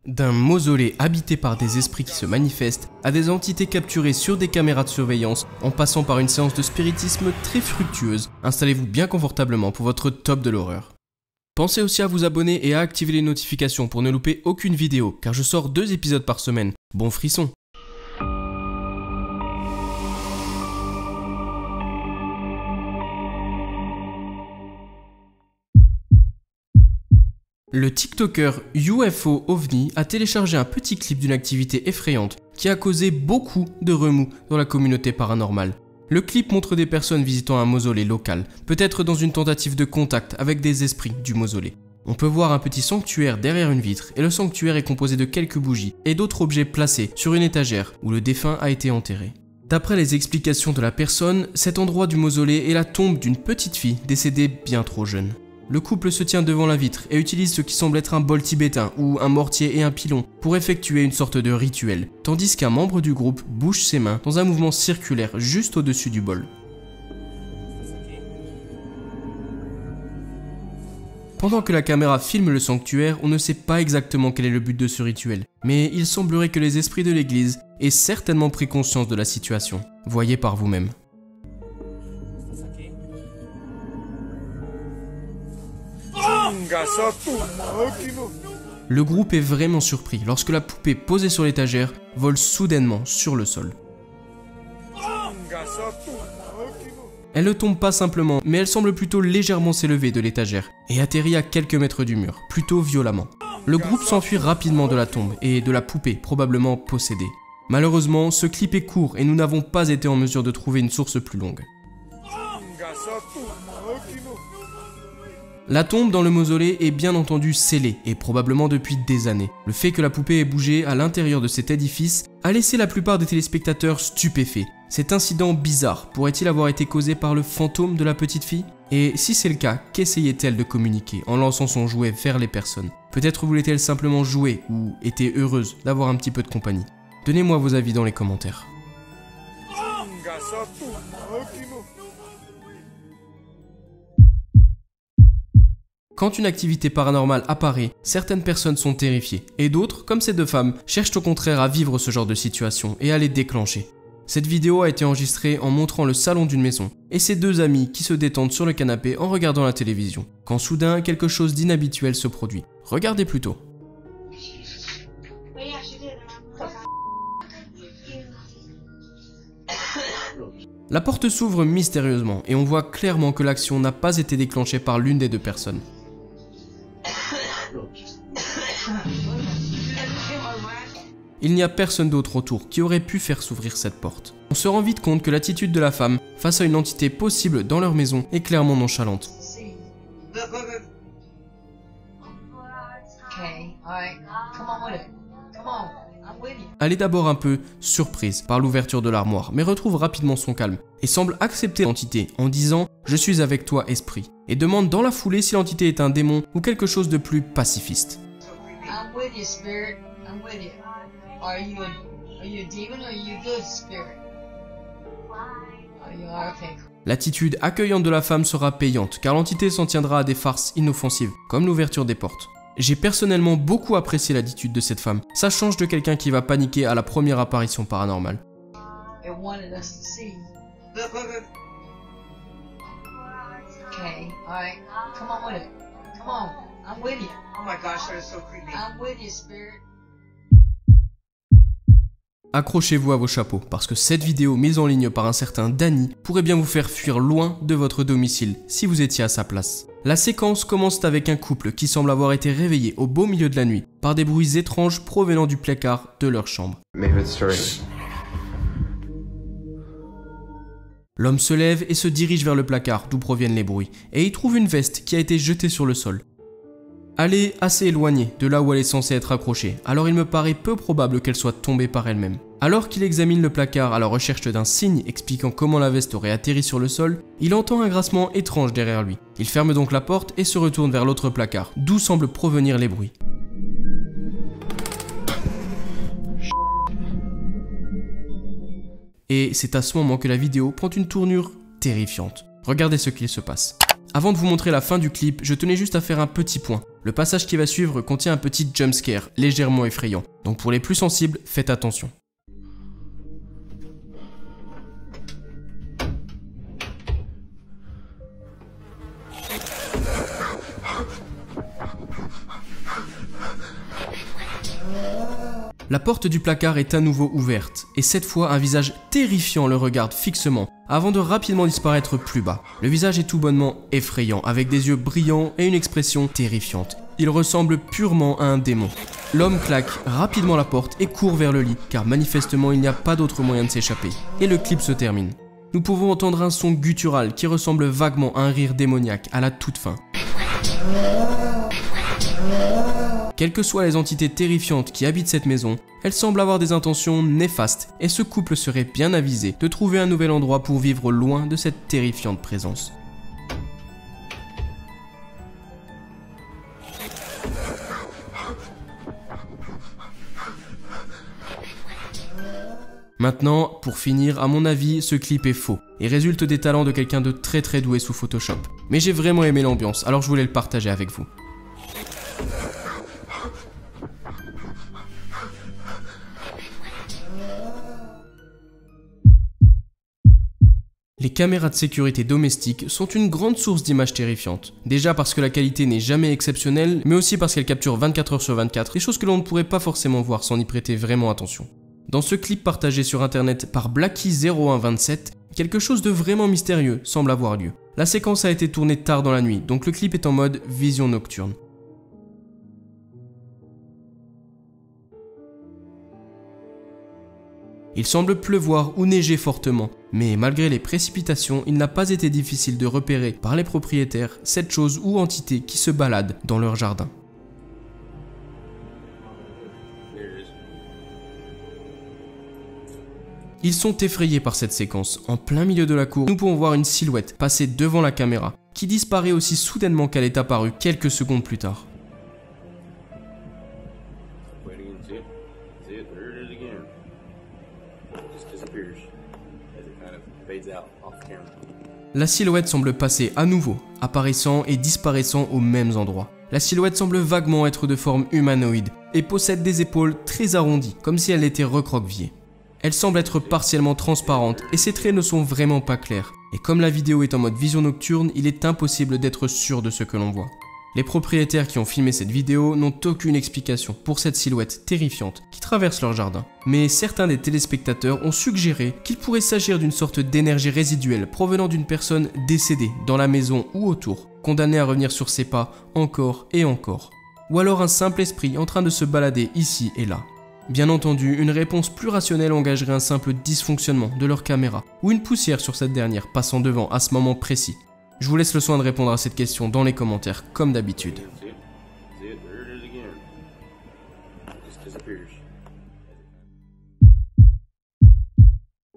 D'un mausolée habité par des esprits qui se manifestent, à des entités capturées sur des caméras de surveillance, en passant par une séance de spiritisme très fructueuse, installez-vous bien confortablement pour votre top de l'horreur. Pensez aussi à vous abonner et à activer les notifications pour ne louper aucune vidéo, car je sors 2 épisodes par semaine. Bon frisson! Le TikToker UFO OVNI a téléchargé un petit clip d'une activité effrayante qui a causé beaucoup de remous dans la communauté paranormale. Le clip montre des personnes visitant un mausolée local, peut-être dans une tentative de contact avec des esprits du mausolée. On peut voir un petit sanctuaire derrière une vitre et le sanctuaire est composé de quelques bougies et d'autres objets placés sur une étagère où le défunt a été enterré. D'après les explications de la personne, cet endroit du mausolée est la tombe d'une petite fille décédée bien trop jeune. Le couple se tient devant la vitre et utilise ce qui semble être un bol tibétain ou un mortier et un pilon pour effectuer une sorte de rituel, tandis qu'un membre du groupe bouge ses mains dans un mouvement circulaire juste au-dessus du bol. Pendant que la caméra filme le sanctuaire, on ne sait pas exactement quel est le but de ce rituel, mais il semblerait que les esprits de l'église aient certainement pris conscience de la situation. Voyez par vous-même. Le groupe est vraiment surpris lorsque la poupée posée sur l'étagère vole soudainement sur le sol. Elle ne tombe pas simplement, mais elle semble plutôt légèrement s'élever de l'étagère et atterrit à quelques mètres du mur, plutôt violemment. Le groupe s'enfuit rapidement de la tombe et de la poupée probablement possédée. Malheureusement, ce clip est court et nous n'avons pas été en mesure de trouver une source plus longue. La tombe dans le mausolée est bien entendu scellée, et probablement depuis des années. Le fait que la poupée ait bougé à l'intérieur de cet édifice a laissé la plupart des téléspectateurs stupéfaits. Cet incident bizarre pourrait-il avoir été causé par le fantôme de la petite fille? Et si c'est le cas, qu'essayait-elle de communiquer en lançant son jouet vers les personnes? Peut-être voulait-elle simplement jouer ou était heureuse d'avoir un petit peu de compagnie? Donnez-moi vos avis dans les commentaires. Quand une activité paranormale apparaît, certaines personnes sont terrifiées, et d'autres, comme ces deux femmes, cherchent au contraire à vivre ce genre de situation et à les déclencher. Cette vidéo a été enregistrée en montrant le salon d'une maison, et ces deux amis qui se détendent sur le canapé en regardant la télévision, quand soudain quelque chose d'inhabituel se produit. Regardez plutôt. La porte s'ouvre mystérieusement, et on voit clairement que l'action n'a pas été déclenchée par l'une des deux personnes. Il n'y a personne d'autre autour qui aurait pu faire s'ouvrir cette porte. On se rend vite compte que l'attitude de la femme face à une entité possible dans leur maison est clairement nonchalante. Elle est d'abord un peu surprise par l'ouverture de l'armoire, mais retrouve rapidement son calme et semble accepter l'entité en disant « Je suis avec toi, esprit » et demande dans la foulée si l'entité est un démon ou quelque chose de plus pacifiste. L'attitude accueillante de la femme sera payante car l'entité s'en tiendra à des farces inoffensives, comme l'ouverture des portes. J'ai personnellement beaucoup apprécié l'attitude de cette femme, ça change de quelqu'un qui va paniquer à la première apparition paranormale. Accrochez-vous à vos chapeaux, parce que cette vidéo mise en ligne par un certain Danny pourrait bien vous faire fuir loin de votre domicile si vous étiez à sa place. La séquence commence avec un couple qui semble avoir été réveillé au beau milieu de la nuit par des bruits étranges provenant du placard de leur chambre. L'homme se lève et se dirige vers le placard d'où proviennent les bruits, et y trouve une veste qui a été jetée sur le sol. Elle est assez éloignée de là où elle est censée être accrochée, alors il me paraît peu probable qu'elle soit tombée par elle-même. Alors qu'il examine le placard à la recherche d'un signe expliquant comment la veste aurait atterri sur le sol, il entend un grincement étrange derrière lui. Il ferme donc la porte et se retourne vers l'autre placard, d'où semblent provenir les bruits. Et c'est à ce moment que la vidéo prend une tournure terrifiante. Regardez ce qu'il se passe. Avant de vous montrer la fin du clip, je tenais juste à faire un petit point. Le passage qui va suivre contient un petit jumpscare légèrement effrayant, donc pour les plus sensibles, faites attention. La porte du placard est à nouveau ouverte, et cette fois un visage terrifiant le regarde fixement, avant de rapidement disparaître plus bas. Le visage est tout bonnement effrayant, avec des yeux brillants et une expression terrifiante. Il ressemble purement à un démon. L'homme claque rapidement la porte et court vers le lit, car manifestement il n'y a pas d'autre moyen de s'échapper. Et le clip se termine. Nous pouvons entendre un son guttural qui ressemble vaguement à un rire démoniaque à la toute fin. Quelles que soient les entités terrifiantes qui habitent cette maison, elles semblent avoir des intentions néfastes et ce couple serait bien avisé de trouver un nouvel endroit pour vivre loin de cette terrifiante présence. Maintenant, pour finir, à mon avis, ce clip est faux et résulte des talents de quelqu'un de très doué sous Photoshop. Mais j'ai vraiment aimé l'ambiance, alors je voulais le partager avec vous. Les caméras de sécurité domestiques sont une grande source d'images terrifiantes. Déjà parce que la qualité n'est jamais exceptionnelle, mais aussi parce qu'elles capturent 24 heures sur 24, des choses que l'on ne pourrait pas forcément voir sans y prêter vraiment attention. Dans ce clip partagé sur internet par Blacky0127, quelque chose de vraiment mystérieux semble avoir lieu. La séquence a été tournée tard dans la nuit, donc le clip est en mode vision nocturne. Il semble pleuvoir ou neiger fortement, mais malgré les précipitations, il n'a pas été difficile de repérer par les propriétaires cette chose ou entité qui se balade dans leur jardin. Ils sont effrayés par cette séquence. En plein milieu de la cour, nous pouvons voir une silhouette passer devant la caméra, qui disparaît aussi soudainement qu'elle est apparue quelques secondes plus tard. La silhouette semble passer à nouveau, apparaissant et disparaissant aux mêmes endroits. La silhouette semble vaguement être de forme humanoïde et possède des épaules très arrondies, comme si elle était recroquevillée. Elle semble être partiellement transparente et ses traits ne sont vraiment pas clairs. Et comme la vidéo est en mode vision nocturne, il est impossible d'être sûr de ce que l'on voit. Les propriétaires qui ont filmé cette vidéo n'ont aucune explication pour cette silhouette terrifiante qui traverse leur jardin. Mais certains des téléspectateurs ont suggéré qu'il pourrait s'agir d'une sorte d'énergie résiduelle provenant d'une personne décédée dans la maison ou autour, condamnée à revenir sur ses pas encore et encore. Ou alors un simple esprit en train de se balader ici et là. Bien entendu, une réponse plus rationnelle engagerait un simple dysfonctionnement de leur caméra ou une poussière sur cette dernière passant devant à ce moment précis. Je vous laisse le soin de répondre à cette question dans les commentaires comme d'habitude.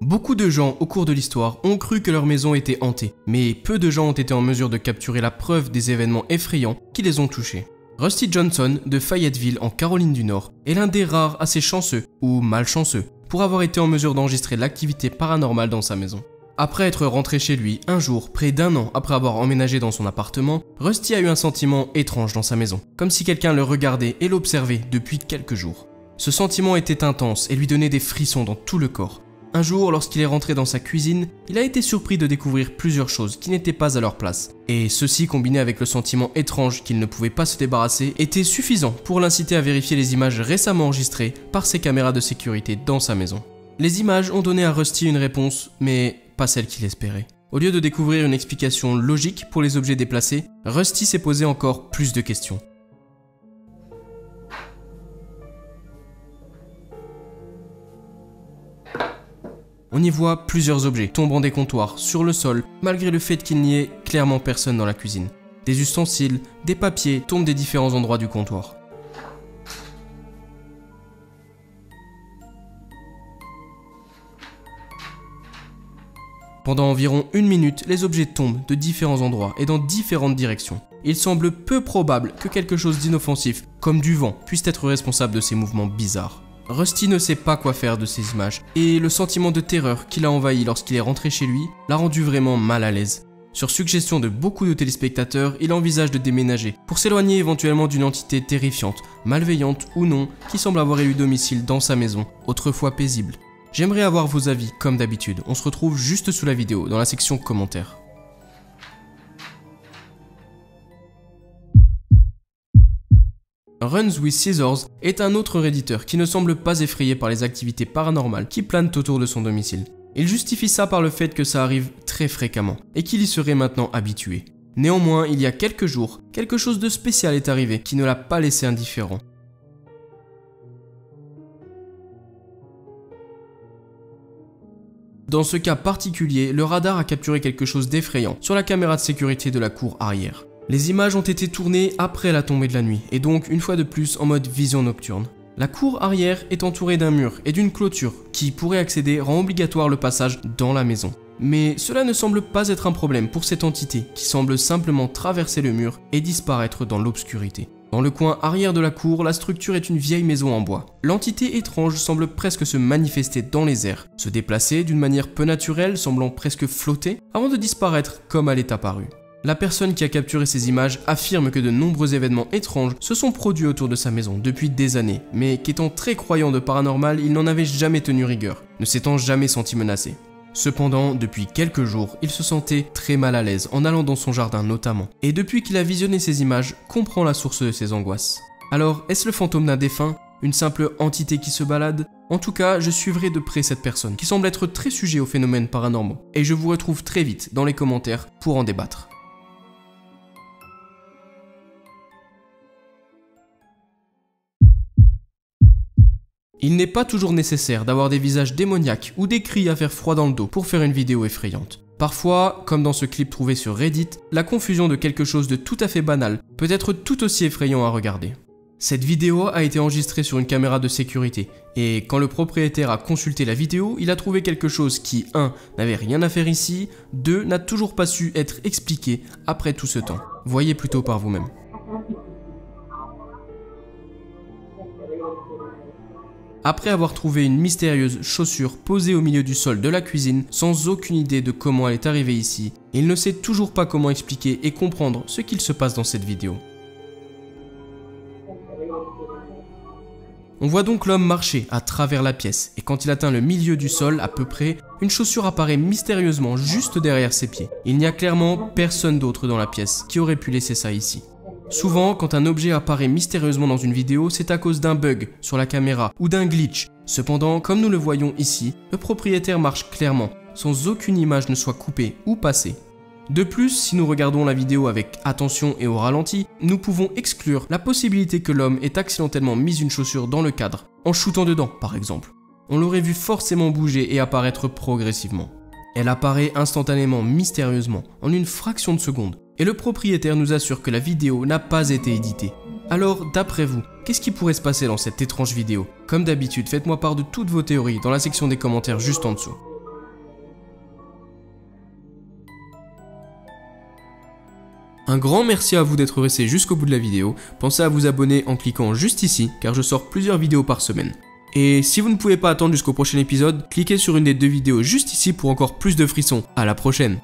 Beaucoup de gens au cours de l'histoire ont cru que leur maison était hantée, mais peu de gens ont été en mesure de capturer la preuve des événements effrayants qui les ont touchés. Rusty Johnson de Fayetteville en Caroline du Nord est l'un des rares assez chanceux, ou malchanceux, pour avoir été en mesure d'enregistrer l'activité paranormale dans sa maison. Après être rentré chez lui, un jour, près d'un an après avoir emménagé dans son appartement, Rusty a eu un sentiment étrange dans sa maison, comme si quelqu'un le regardait et l'observait depuis quelques jours. Ce sentiment était intense et lui donnait des frissons dans tout le corps. Un jour, lorsqu'il est rentré dans sa cuisine, il a été surpris de découvrir plusieurs choses qui n'étaient pas à leur place. Et ceci, combiné avec le sentiment étrange qu'il ne pouvait pas se débarrasser, était suffisant pour l'inciter à vérifier les images récemment enregistrées par ses caméras de sécurité dans sa maison. Les images ont donné à Rusty une réponse, mais pas celle qu'il espérait. Au lieu de découvrir une explication logique pour les objets déplacés, Rusty s'est posé encore plus de questions. On y voit plusieurs objets tombant des comptoirs, sur le sol, malgré le fait qu'il n'y ait clairement personne dans la cuisine. Des ustensiles, des papiers tombent des différents endroits du comptoir. Pendant environ 1 minute, les objets tombent de différents endroits et dans différentes directions. Il semble peu probable que quelque chose d'inoffensif, comme du vent, puisse être responsable de ces mouvements bizarres. Rusty ne sait pas quoi faire de ces images, et le sentiment de terreur qui l'a envahi lorsqu'il est rentré chez lui l'a rendu vraiment mal à l'aise. Sur suggestion de beaucoup de téléspectateurs, il envisage de déménager pour s'éloigner éventuellement d'une entité terrifiante, malveillante ou non, qui semble avoir élu domicile dans sa maison, autrefois paisible. J'aimerais avoir vos avis, comme d'habitude. On se retrouve juste sous la vidéo, dans la section commentaires. Runs with Scissors est un autre redditeur qui ne semble pas effrayé par les activités paranormales qui planent autour de son domicile. Il justifie ça par le fait que ça arrive très fréquemment et qu'il y serait maintenant habitué. Néanmoins, il y a quelques jours, quelque chose de spécial est arrivé qui ne l'a pas laissé indifférent. Dans ce cas particulier, le radar a capturé quelque chose d'effrayant sur la caméra de sécurité de la cour arrière. Les images ont été tournées après la tombée de la nuit et donc une fois de plus en mode vision nocturne. La cour arrière est entourée d'un mur et d'une clôture qui, pour y accéder, rend obligatoire le passage dans la maison. Mais cela ne semble pas être un problème pour cette entité qui semble simplement traverser le mur et disparaître dans l'obscurité. Dans le coin arrière de la cour, la structure est une vieille maison en bois. L'entité étrange semble presque se manifester dans les airs, se déplacer d'une manière peu naturelle, semblant presque flotter, avant de disparaître comme elle est apparue. La personne qui a capturé ces images affirme que de nombreux événements étranges se sont produits autour de sa maison depuis des années, mais qu'étant très croyant de paranormal, il n'en avait jamais tenu rigueur, ne s'étant jamais senti menacé. Cependant, depuis quelques jours, il se sentait très mal à l'aise en allant dans son jardin notamment, et depuis qu'il a visionné ces images, comprend la source de ses angoisses. Alors, est-ce le fantôme d'un défunt? Une simple entité qui se balade? En tout cas, je suivrai de près cette personne, qui semble être très sujet aux phénomènes paranormaux, et je vous retrouve très vite dans les commentaires pour en débattre. Il n'est pas toujours nécessaire d'avoir des visages démoniaques ou des cris à faire froid dans le dos pour faire une vidéo effrayante. Parfois, comme dans ce clip trouvé sur Reddit, la confusion de quelque chose de tout à fait banal peut être tout aussi effrayant à regarder. Cette vidéo a été enregistrée sur une caméra de sécurité, et quand le propriétaire a consulté la vidéo, il a trouvé quelque chose qui, 1. N'avait rien à faire ici, 2. N'a toujours pas su être expliqué après tout ce temps. Voyez plutôt par vous-même. Après avoir trouvé une mystérieuse chaussure posée au milieu du sol de la cuisine, sans aucune idée de comment elle est arrivée ici, il ne sait toujours pas comment expliquer et comprendre ce qu'il se passe dans cette vidéo. On voit donc l'homme marcher à travers la pièce, et quand il atteint le milieu du sol à peu près, une chaussure apparaît mystérieusement juste derrière ses pieds. Il n'y a clairement personne d'autre dans la pièce qui aurait pu laisser ça ici. Souvent, quand un objet apparaît mystérieusement dans une vidéo, c'est à cause d'un bug sur la caméra ou d'un glitch. Cependant, comme nous le voyons ici, le propriétaire marche clairement, sans aucune image ne soit coupée ou passée. De plus, si nous regardons la vidéo avec attention et au ralenti, nous pouvons exclure la possibilité que l'homme ait accidentellement mis une chaussure dans le cadre, en shootant dedans par exemple. On l'aurait vu forcément bouger et apparaître progressivement. Elle apparaît instantanément, mystérieusement, en une fraction de seconde. Et le propriétaire nous assure que la vidéo n'a pas été éditée. Alors, d'après vous, qu'est-ce qui pourrait se passer dans cette étrange vidéo? Comme d'habitude, faites-moi part de toutes vos théories dans la section des commentaires juste en dessous. Un grand merci à vous d'être resté jusqu'au bout de la vidéo. Pensez à vous abonner en cliquant juste ici, car je sors plusieurs vidéos par semaine. Et si vous ne pouvez pas attendre jusqu'au prochain épisode, cliquez sur une des 2 vidéos juste ici pour encore plus de frissons. À la prochaine!